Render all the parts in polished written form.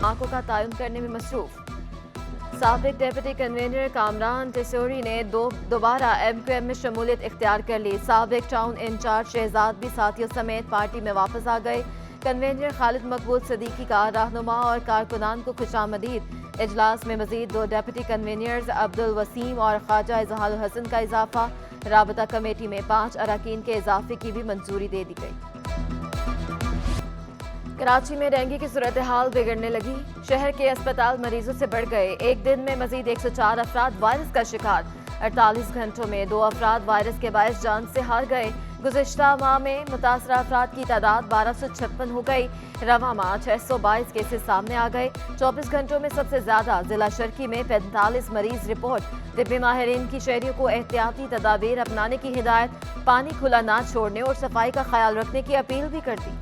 आंखों का तयन करने में मसरूफ। साबिक डिप्टी कन्वीनर कामरान टिसोरी ने दोबारा MQM में शमूलियत इख्तियार कर ली। साबिक टाउन इंचार्ज शहजाद भी साथियों समेत पार्टी में वापस आ गए। कन्वीनर खालिद मकबूल सदीकी का रहनुमा और कारकुनान को खुशामदीद। इजलास में मजीद 2 डिप्टी कन्वीनर्स अब्दुल वसीम और ख्वाजा इजहार हसन का इजाफा। राबता कमेटी में 5 अरकान के इजाफे की भी मंजूरी दे दी गई। कराची में डेंगू की सूरत हाल बिगड़ने लगी। शहर के अस्पताल मरीजों से बढ़ गए। एक दिन में मजीद 104 अफराद वायरस का शिकार। 48 घंटों में 2 अफराद वायरस के बायस जान से हार गए। गुज़िश्ता माह में मुतासरा अफराद की तादाद 1256 हो गई। रवां माह 622 केसेस सामने आ गए। 24 घंटों में सबसे ज्यादा जिला शर्की में 45 मरीज रिपोर्ट। तिब्बी माहिरीन की शहरियों को एहतियाती तदाबीर अपनाने की हिदायत। पानी खुला ना छोड़ने और सफाई का ख्याल रखने की अपील भी कर दी।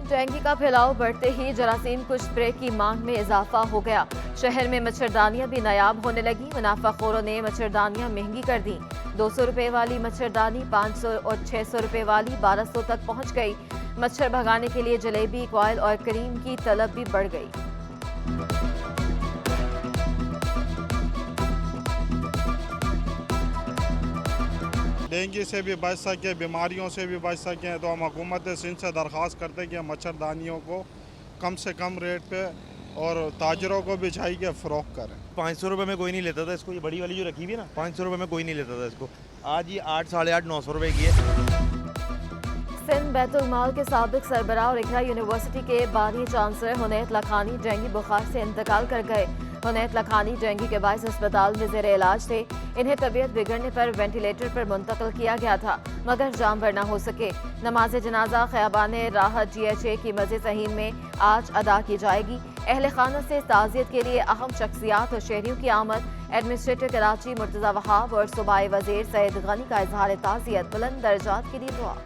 डेंगू का फैलाव बढ़ते ही जरासीम कुश स्प्रे की मांग में इजाफा हो गया। शहर में मच्छरदानियां भी नायाब होने लगी। मुनाफाखोरों ने मच्छरदानियां महंगी कर दी। 200 रुपए वाली मच्छरदानी 500 और 600 रुपए वाली 1200 तक पहुंच गई। मच्छर भगाने के लिए जलेबी, कॉयल और क्रीम की तलब भी बढ़ गई। डेंगू से भी बच सके, बीमारियों से भी बच सकें, तो हम हुकूमत सिंध से दरख्वास्त करते हैं कि मच्छरदानियों को कम से कम रेट पे और ताजरों को भी चाहिए फ़रोख्त करें। 500 रुपये में कोई नहीं लेता था इसको। ये बड़ी वाली जो रखी हुई है ना, 500 रुपये में कोई नहीं लेता था इसको। आज ये 8, साढ़े 8, 900 रुपये की है। सिंध बैतुल माल के साबिक सरबराह और इकरा यूनिवर्सिटी के बानी चांसलर हुनैत लखानी डेंगू बुखार से इंतकाल कर गए। हुनैत लखानी डेंगू के बायस अस्पताल में ज़ेर इलाज थे। इन्हें तबीयत बिगड़ने पर वेंटिलेटर पर मुंतकिल किया गया था, मगर जान भर न हो सके। नमाज जनाजा ख़याबाने राहत GHA की मस्जिद सहीन में आज अदा की जाएगी। अहले खाना से ताज़ियत के लिए अहम शख्सियात और शहरियों की आमद। एडमिनिस्ट्रेटर कराची मुर्तज़ा वहाब और सूबाई वज़ीर सैयद गनी का इजहार ताज़ियत। बुलंद दर्जात के लिए दुआ।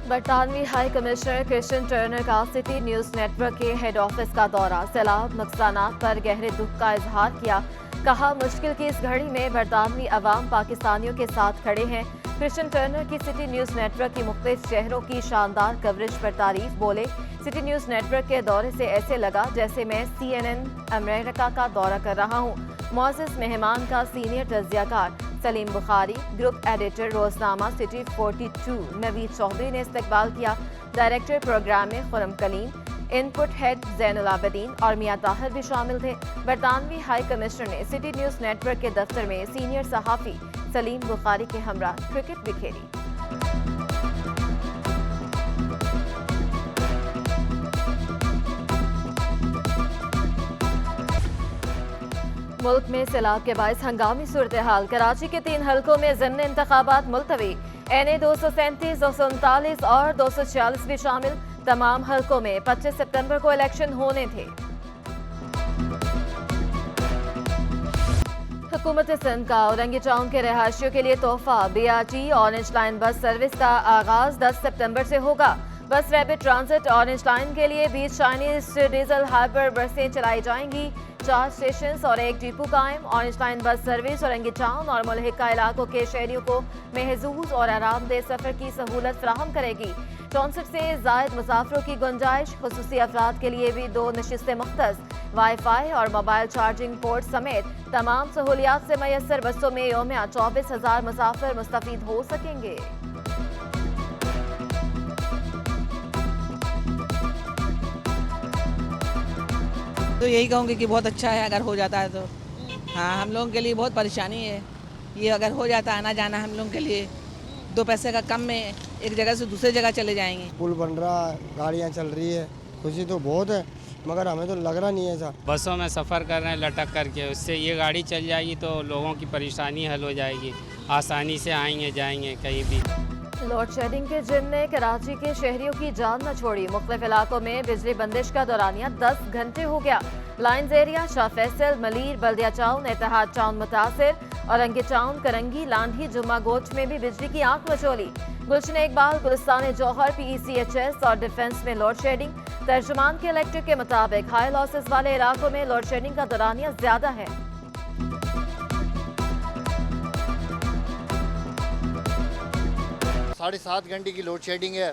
बरतानवी हाई कमिश्नर क्रिश्चियन टर्नर का सिटी न्यूज़ नेटवर्क के हेड ऑफिस का दौरा। सैलाब नुकसानात पर गहरे दुख का इजहार किया। कहा मुश्किल की इस घड़ी में बरतानवी अवाम पाकिस्तानियों के साथ खड़े हैं। क्रिश्चियन टर्नर की सिटी न्यूज़ नेटवर्क की मुख्तलिफ शहरों की शानदार कवरेज पर तारीफ। बोले सिटी न्यूज़ नेटवर्क के दौरे से ऐसे लगा जैसे मैं CNN अमेरिका का दौरा कर रहा हूँ। मुअज़्ज़ज़ मेहमान का सीनियर तज्ज़ियाकार सलीम बुखारी, ग्रुप एडिटर रोजनामा सिटी 42 नवीद चौधरी ने इस्तकबाल किया। डायरेक्टर प्रोग्राम में खुरम कलीम, इनपुट हेड ज़ैनुल आबिदीन और मियां ताहिर भी शामिल थे। बरतानवी हाई कमिश्नर ने सिटी न्यूज़ नेटवर्क के दफ्तर में सीनियर सहाफ़ी सलीम बुखारी के हमरा क्रिकेट भी खेली। मुल्क में सैलाब के बायस हंगामी सूरत हाल। कराची के 3 हलकों में ज़िमनी इंतखाबात मुलतवी। NA 237, 239 और 246 भी शामिल। तमाम हलकों में 25 सितंबर को इलेक्शन होने थे। हुकूमत सिंध का औरंगी टाउन के रहायशियों के लिए तोहफा। BRT orange line bus service का आगाज 10 सितंबर से होगा। बस रैपिड ट्रांजिट ऑरेंज लाइन के लिए 20 चाइनीज डीजल हाइपर बसें चलाई जाएंगी। 4 स्टेशन और 1 डिपो कायम। Orange line bus service Orangi town और मुल्हिका इलाकों के शहरियों को महजूज और आरामदेह सफर की सहूलत फराहम करेगी। 64 से जायद मुसाफिरों की गुंजाइश। खुसूसी अफराद के लिए भी 2 नशिस्तें मुख्तस। वाईफाई और मोबाइल चार्जिंग पोर्ट समेत तमाम सहूलियात से मैसर बसों में यौमिया 24,000 मुसाफिर मुस्तफीद हो सकेंगे। तो यही कहूँगी कि बहुत अच्छा है अगर हो जाता है तो। हाँ, हम लोगों के लिए बहुत परेशानी है ये। अगर हो जाता आना जाना हम लोगों के लिए 2 पैसे का कम में एक जगह से दूसरी जगह चले जाएंगे। पुल बन रहा है, गाड़ियाँ चल रही है, खुशी तो बहुत है, मगर हमें तो लग रहा नहीं है ऐसा। बसों में सफ़र कर रहे हैं लटक करके, उससे ये गाड़ी चल जाएगी तो लोगों की परेशानी हल हो जाएगी। आसानी से आएंगे जाएंगे कहीं भी। लोड शेडिंग के जिन ने कराची के शहरियों की जान न छोड़ी। मुख्तलिफ इलाकों में बिजली बंदिश का दौरानिया 10 घंटे हो गया। लाइन्स एरिया, शाह फैसल, मलीर, बल्दिया टाउन, इत्तेहाद टाउन मुतासिर। औरंगी टाउन, करंगी, लांढी, जुम्मा गोच में भी बिजली की आंख मचोली। गुलशन इकबाल, गुलिस्तान जौहर, PECHS और डिफेंस में लोड शेडिंग। तर्जुमान के इलेक्ट्रिक के मुताबिक हाई लॉसेस वाले इलाकों में लोड शेडिंग का दौरानिया ज्यादा है। 7.5 घंटे की लोड शेडिंग है,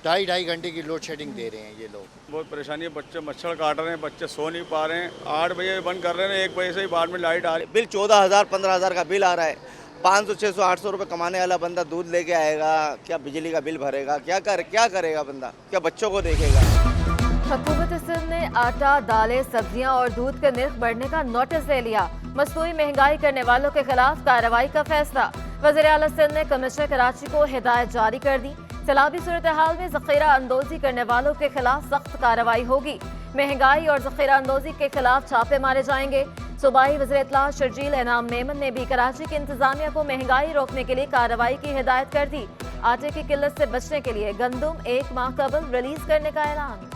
2.5 घंटे की लोड शेडिंग दे रहे हैं ये लोग। बहुत परेशानी है, बच्चे मच्छर काट रहे हैं, बच्चे सो नहीं पा रहे हैं। 8 बजे बंद कर रहे हैं, 1 बजे से ही बाद में लाइट आ रही है। बिल 14,000 15,000 का बिल आ रहा है। 500 600 800 रुपये कमाने वाला बंदा दूध लेके आएगा, क्या बिजली का बिल भरेगा, क्या करेगा बंदा, क्या बच्चों को देखेगा। हुकूमत सिंध ने आटा, दालें, सब्जियां और दूध के निर्ख बढ़ने का नोटिस ले लिया। मसनूई महंगाई करने वालों के खिलाफ कार्रवाई का फैसला। वज़ीर आला सिंध ने कमिश्नर कराची को हिदायत जारी कर दी। सैलाबी सूरत हाल में ज़ख़ीरा अंदोज़ी करने वालों के खिलाफ सख्त कार्रवाई होगी। महंगाई और ज़ख़ीरा अंदोज़ी के खिलाफ छापे मारे जाएंगे। सूबाई वज़ीर इत्तला शर्जील इनाम मेमन ने भी कराची की इंतजामिया को महंगाई रोकने के लिए कार्रवाई की हिदायत कर दी। आटे की किल्लत से बचने के लिए गंदुम 1 माह कबल रिलीज करने का ऐलान।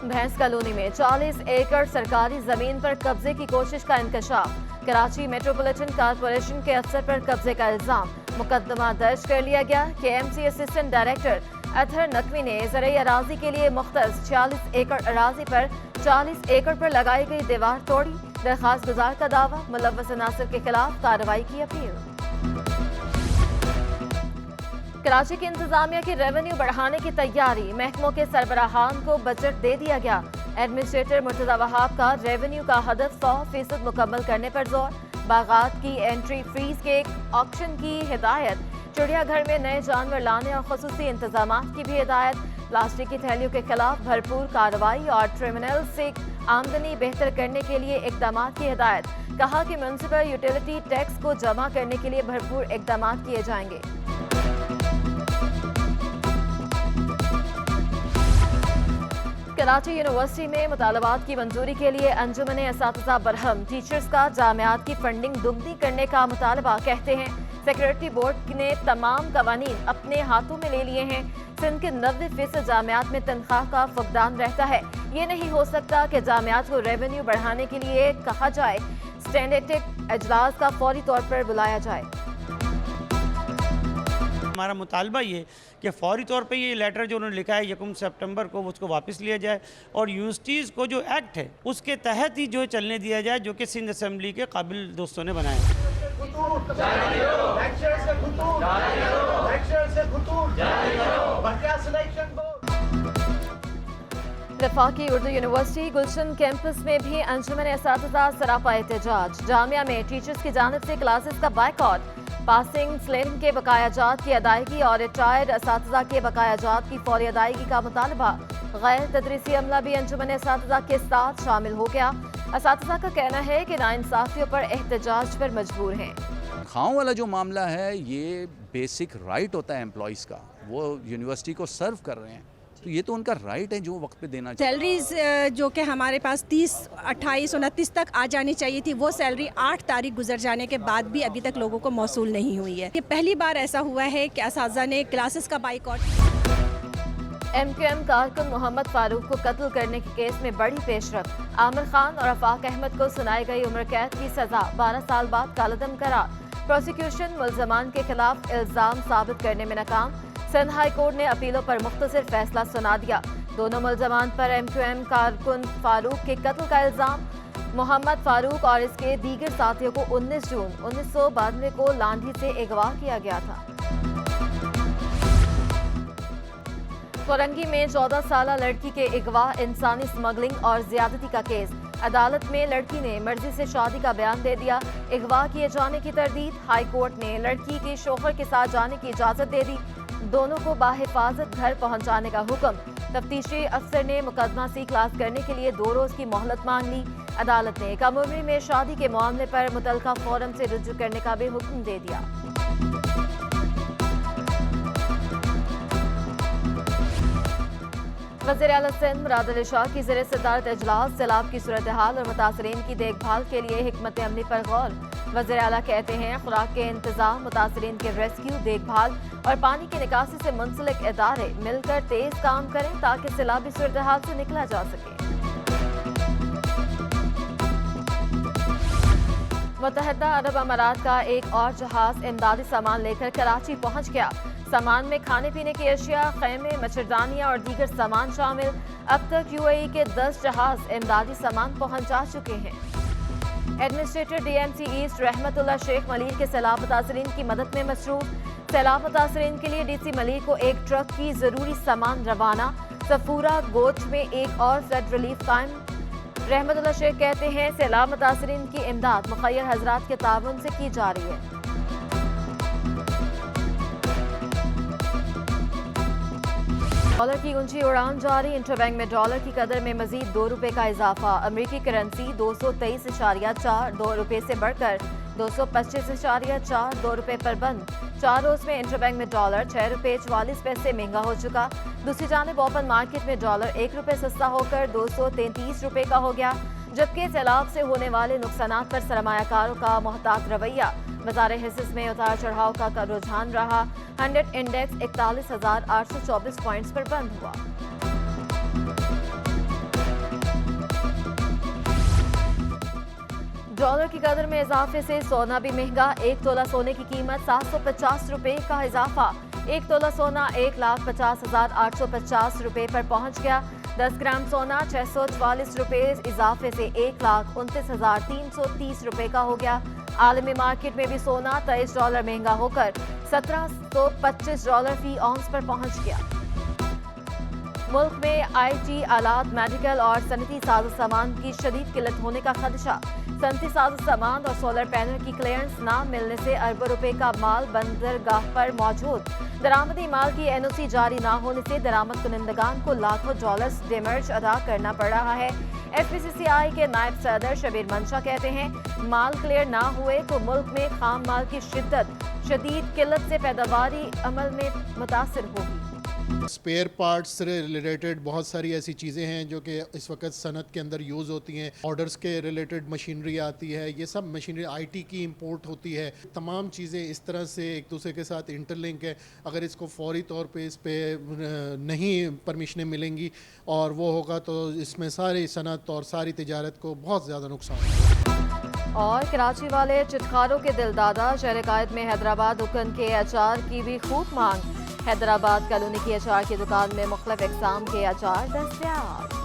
भैंस कॉलोनी में 40 एकड़ सरकारी जमीन पर कब्जे की कोशिश का इंकशाफ। कराची मेट्रोपॉलिटन कॉरपोरेशन के अफसर पर कब्जे का इल्जाम। मुकदमा दर्ज कर लिया गया। KMC assistant director Athar Naqvi ने ज़रई अराजी के लिए मुख्तस 46 एकड़ अराजी पर 40 एकड़ पर लगाई गई दीवार तोड़ी। दरखास्त गुजार का दावा, मुलव्वस अनासर के खिलाफ कार्रवाई की अपील। कराची की इंतजामिया की रेवेन्यू बढ़ाने की तैयारी। महकमों के सरबराहान को बजट दे दिया गया। एडमिनिस्ट्रेटर मुर्तज़ा वहाब का रेवेन्यू का हदफ 100% मुकम्मल करने पर जोर। बागात की एंट्री फीस के ऑक्शन की हिदायत। चिड़ियाघर में नए जानवर लाने और खुसूसी इंतजामात की भी हिदायत। प्लास्टिक की थैलियों के खिलाफ भरपूर कार्रवाई और ट्रिब्यूनल से आमदनी बेहतर करने के लिए इकदाम की हिदायत। कहा कि म्युनिसिपल यूटिलिटी टैक्स को जमा करने के लिए भरपूर इकदाम किए जाएंगे। कराची यूनिवर्सिटी में मुतालबात की मंजूरी के लिए अंजुमन असातिज़ा बरहम। टीचर्स का जामियात की फंडिंग दुगनी करने का मुतालबा। कहते हैं सेक्रेटरी बोर्ड ने तमाम कवानीन अपने हाथों में ले लिए हैं। सिंध के 90% जामियात में तनख्वाह का फुकदान रहता है। ये नहीं हो सकता कि जामियात को रेवेन्यू बढ़ाने के लिए कहा जाए। स्टैंडेटिक अजलास का फौरी तौर पर बुलाया जाए। हमारा मुतालबा ये कि फ़ौरी तौर पे ये लेटर जो उन्होंने लिखा है 1 सितंबर को उसको वापस लिया जाए और यूनिवर्सिटीज़ को जो एक्ट है उसके तहत ही जो चलने दिया जाए जो कि सिंध असेंबली के काबिल दोस्तों ने बनाया है। वफाकी उर्दू यूनिवर्सिटी गुलशन कैंपस में भी अंजुमन असातिज़ा सरापा एहतजाज। जामिया में टीचर्स की जानिब से क्लासेस का बायकॉट। पासिंग स्लेम के बकायाजात की अदायगी और रिटायर्ड असातिज़ा के बकायाजात की फौरी अदायगी का मुतालबा। गैर तदरीसी अमला भी अंजुमन असातिज़ा के साथ शामिल हो गया। असातिज़ा का कहना है कि नाइंसाफियों पर एहतजाज पर मजबूर हैं। तनख्वाहों वाला जो मामला है ये बेसिक राइट होता है एम्प्लॉइज़ का, वो यूनिवर्सिटी को सर्व कर रहे हैं तो ये तो उनका राइट है जो वक्त पे देना चाहिए। सैलरीज जो कि हमारे पास 30, 28, 29 तक आ जानी चाहिए थी वो सैलरी 8 तारीख गुजर जाने के बाद भी अभी तक लोगों को मौसूल नहीं हुई है। ये पहली बार ऐसा हुआ है कि असातिज़ा ने क्लासेस का बाइकॉट। MQM कारकुन मोहम्मद फारूक को कत्ल करने के केस में बड़ी पेशरफ। आमिर खान और अफाक अहमद को सुनाई गई उम्र कैद की सजा। 12 साल बाद कालदम करार। प्रोसिक्यूशन मुल्जमान के खिलाफ इल्जाम साबित करने में नाकाम। सिंध हाई कोर्ट ने अपीलों पर मुख्तसर फैसला सुना दिया। दोनों मुल्जमान पर MQM कारकुन फारूक के कत्ल का इल्जाम। मोहम्मद फारूक और इसके दीगर साथियों को 19 जून 1992 को लांढी से अगवा किया गया था। फरंगी में 14 साल लड़की के अगवा, इंसानी स्मगलिंग और ज्यादती का केस। अदालत में लड़की ने मर्जी से शादी का बयान दे दिया। अगवा किए जाने की तरदीद। हाई कोर्ट ने लड़की के शौहर के साथ जाने की इजाजत दे दी। दोनों को बाहिफाजत घर पहुंचाने का हुक्म। तफ्तीशी अफसर ने मुकदमा सी क्लास करने के लिए 2 रोज की मोहलत मांग ली। अदालत ने कम उम्री में शादी के मामले पर मुतल्लिका फोरम से रुजू करने का भी हुक्म दे दिया। वज़ीर आला सिंध मुराद अली शाह की ज़ेर सदारत इजलास सैलाब की सूरत हाल और मुतासरीन की देखभाल के लिए हिकमत अमली पर गौर। वज़ीर आला कहते हैं खुराक के इंतजाम, मुतासरीन के रेस्क्यू, देखभाल और पानी की निकासी से मुंसलिक इदारे मिलकर तेज काम करें ताकि सैलाबी सूरत हाल से निकला जा सके। मुत्तहदा अरब अमारात का एक और जहाज इमदादी सामान लेकर कराची पहुंच गया। सामान में खाने पीने की अशिया, खैमे, मच्छरदानियां और दीगर सामान शामिल। अब तक यूएई के 10 जहाज इमदादी सामान पहुंचा चुके हैं। एडमिनिस्ट्रेटर डीएमसी ईस्ट रहमतुल्लाह शेख मलिक के सैलाब मुतासरीन की मदद में मसरूफ। सैलाब मुतासरीन के लिए डीसी मलिक को एक ट्रक की जरूरी सामान रवाना। सफूरा गोच में एक और फ्लड रिलीफ कायम। रहमतुल्लाह शेख कहते हैं सैलाब मुतासरीन की इमदाद मुखय्यर हजरात के ताउन से की जा रही है। डॉलर की ऊंची उड़ान जारी। इंटरबैंक में डॉलर की कदर में मजीद 2 रुपए का इजाफा। अमरीकी करेंसी 223.4 2 रुपए से बढ़कर 225.4 2 रुपए पर बंद। 4 रोज में इंटरबैंक में डॉलर 6 रुपए 44 पैसे महंगा हो चुका। दूसरी जानिब ओपन मार्केट में डॉलर 1 रुपए सस्ता होकर 233 रुपए का हो गया। जबकि सैलाब से होने वाले नुकसानात पर सरमायाकारों का मोहतात रवैया। बाजार हिस्स में उतार चढ़ाव का रुझान रहा। 100 इंडेक्स 41,824 पॉइंट्स पर बंद हुआ। डॉलर की कदर में इजाफे से सोना भी महंगा। 1 तोला सोने की कीमत 750 रुपए का इजाफा। 1 तोला सोना 1,50,850 रुपए पर पहुंच गया। 10 ग्राम सोना 644 रुपए इजाफे से 1,29,330 रुपए का हो गया। आलमी मार्केट में भी सोना $23 महंगा होकर $1,725 फी औंस पर पहुंच गया। मुल्क में आईटी आलात, मेडिकल और सनती साजो सामान की शदीद किल्लत होने का खदशा। सनती साजो सामान और सोलर पैनल की क्लियरेंस न मिलने से अरबों रुपए का माल बंदरगाह पर मौजूद। दरामदी माल की एनओसी जारी न होने से दरामद कुनिंदगान को लाखों डॉलर्स डेमर्ज अदा करना पड़ रहा है। एफपीसीसीआई के नायब सदर शबीर मंशा कहते हैं माल क्लियर ना हुए तो मुल्क में खाम माल की शदीद किल्लत से पैदावारी अमल में मुतासिर होगी। स्पेयर पार्ट्स से रिलेटेड बहुत सारी ऐसी चीज़ें हैं जो कि इस वक्त सनत के अंदर यूज़ होती हैं। ऑर्डर्स के रिलेटेड मशीनरी आती है, ये सब मशीनरी आईटी की इंपोर्ट होती है। तमाम चीज़ें इस तरह से एक दूसरे के साथ इंटरलिंक है। अगर इसको फौरी तौर पे इस पे नहीं परमिशनें मिलेंगी और वो होगा तो इसमें सारी सनत और सारी तिजारत को बहुत ज़्यादा नुकसान होगा। और कराची वाले चिटखारों के दिलदादा। शहर कायद में हैदराबाद हुक्न के अचार की भी खूब मांग। हैदराबाद कॉलोनी की अचार की दुकान में मुख्तलिफ इक़साम के अचार दस्तयाब।